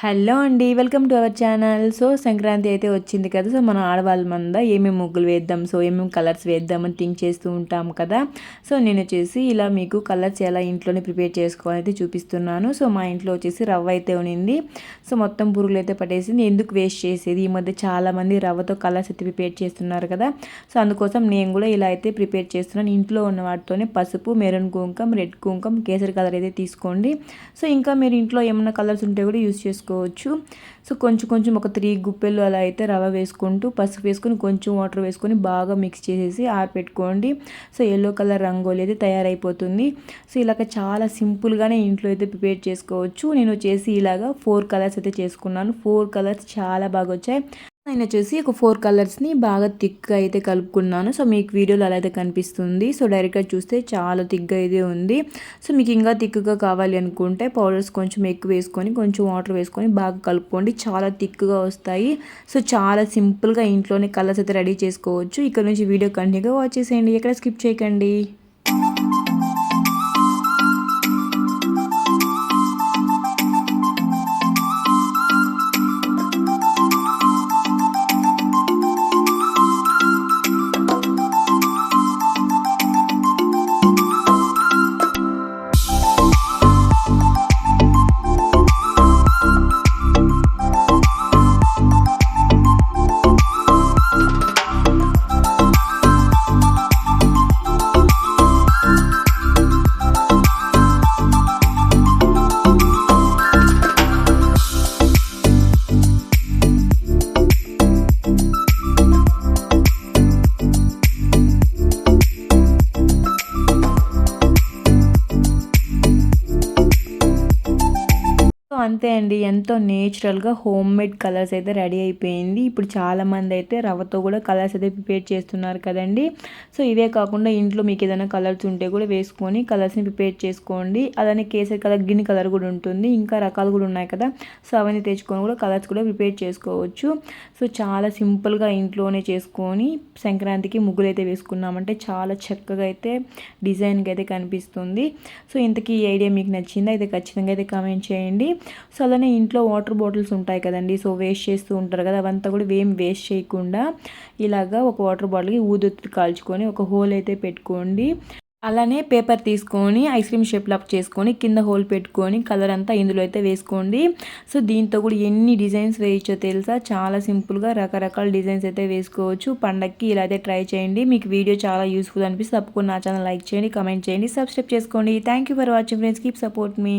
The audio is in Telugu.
హలో అండి. Welcome to our channel. So, Sankranti అయితే వచ్చింది కదా! సో, మనం ఆడవాళ్ళమందా ఏమేమి ముగ్గులు వేద్దాం, సో, ఏమేమి కలర్స్ వేద్దామని థింక్ చేస్తూ ఉంటాం కదా! సో, నేనొచ్చేసి ఇలా మీకు కలర్స్ ఎలా ఇంట్లోనే ప్రిపేర్ చేసుకోవాలైతే చూపిస్తున్నాను. సో, మా ఇంట్లో వచ్చేసి రవ్వ అయితే ఉన్నింది. సో, మొత్తం పురుగులైతే పట్టేసింది. ఎందుకు వేస్ట్ చేసేది? ఈ మధ్య చాలామంది రవ్వతో కలర్స్ అయితే ప్రిపేర్ చేస్తున్నారు కదా! సో, అందుకోసం నేను కూడా ఇలా అయితే ప్రిపేర్ చేస్తున్నాను. ఇంట్లో ఉన్న వాటితోనే పసుపు, మెరూన్ కుంకం, రెడ్ కుంకం, కేసరి కలర్ అయితే తీసుకోండి. సో, ఇంకా మీరు ఇంట్లో ఏమన్నా కలర్స్ ఉంటే కూడా యూస్ చేసుకోవచ్చు. సో కొంచెం కొంచెం ఒక 3 గుప్పెలు అలా అయితే రవ్వ వేసుకుంటూ పసుపు వేసుకొని కొంచెం వాటర్ వేసుకొని బాగా మిక్స్ చేసేసి ఆరపెట్టుకోండి. సో ఎల్లో కలర్ రంగోలి అయితే తయారైపోతుంది. సో ఇలాగ చాలా సింపుల్గానే ఇంట్లో అయితే ప్రిపేర్ చేసుకోవచ్చు. నేను వచ్చేసి ఇలాగా 4 కలర్స్ అయితే చేసుకున్నాను. 4 కలర్స్ చాలా బాగా వచ్చాయి. నేను వచ్చేసి ఒక 4 కలర్స్ని బాగా థిక్గా అయితే కలుపుకున్నాను. సో మీకు వీడియోలో అలా అయితే కనిపిస్తుంది. సో డైరెక్ట్గా చూస్తే చాలా థిక్గా అయితే ఉంది. సో మీకు ఇంకా థిక్గా కావాలి అనుకుంటే పౌడర్స్ కొంచెం ఎక్కువ వేసుకొని కొంచెం వాటర్ వేసుకొని బాగా కలుపుకోండి. చాలా థిక్గా వస్తాయి. సో చాలా సింపుల్గా ఇంట్లోనే కలర్స్ అయితే రెడీ చేసుకోవచ్చు. ఇక్కడ నుంచి వీడియో కంటిన్యూగా వాచ్ చేసేయండి, ఎక్కడ స్కిప్ చేయకండి. అంతే అండి, ఎంతో నేచురల్గా హోమ్ మేడ్ కలర్స్ అయితే రెడీ అయిపోయింది. ఇప్పుడు చాలామంది అయితే రవ్వతో కూడా కలర్స్ అయితే ప్రిపేర్ చేస్తున్నారు కదండి. సో ఇవే కాకుండా ఇంట్లో మీకు ఏదైనా కలర్స్ ఉంటే కూడా వేసుకొని కలర్స్ని ప్రిపేర్ చేసుకోండి. అలానే కేసరి కలర్, గ్రీన్ కలర్ కూడా ఉంటుంది, ఇంకా రకాలు కూడా ఉన్నాయి కదా. సో అవన్నీ తెచ్చుకొని కూడా కలర్స్ కూడా ప్రిపేర్ చేసుకోవచ్చు. సో చాలా సింపుల్గా ఇంట్లోనే చేసుకొని సంక్రాంతికి ముగ్గులు అయితే వేసుకున్నామంటే చాలా చక్కగా అయితే డిజైన్గా అయితే కనిపిస్తుంది. సో ఇంతకీ ఈ ఐడియా మీకు నచ్చిందా అయితే ఖచ్చితంగా అయితే కామెంట్ చేయండి. సో అలానే ఇంట్లో వాటర్ బాటిల్స్ ఉంటాయి కదండి, సో వేస్ట్ చేస్తూ ఉంటారు కదా, అవంతా కూడా ఏం వేస్ట్ చేయకుండా ఇలాగా ఒక వాటర్ బాటిల్కి ఊదొత్తి కాల్చుకొని ఒక హోల్ అయితే పెట్టుకోండి. అలానే పేపర్ తీసుకొని ఐస్ క్రీమ్ షేప్లో చేసుకొని కింద హోల్ పెట్టుకొని కలర్ అంతా ఇందులో అయితే వేసుకోండి. సో దీంతో కూడా ఎన్ని డిజైన్స్ వేయచ్చో తెలుసా, చాలా సింపుల్గా రకరకాల డిజైన్స్ అయితే వేసుకోవచ్చు. పండగకి ఇలా అయితే ట్రై చేయండి. మీకు వీడియో చాలా యూస్ఫుల్ అనిపిస్తే తప్పకుండా నా ఛానల్ లైక్ చేయండి, కమెంట్ చేయండి, సబ్స్క్రైబ్ చేసుకోండి. Thank you for watching friends, keep support me.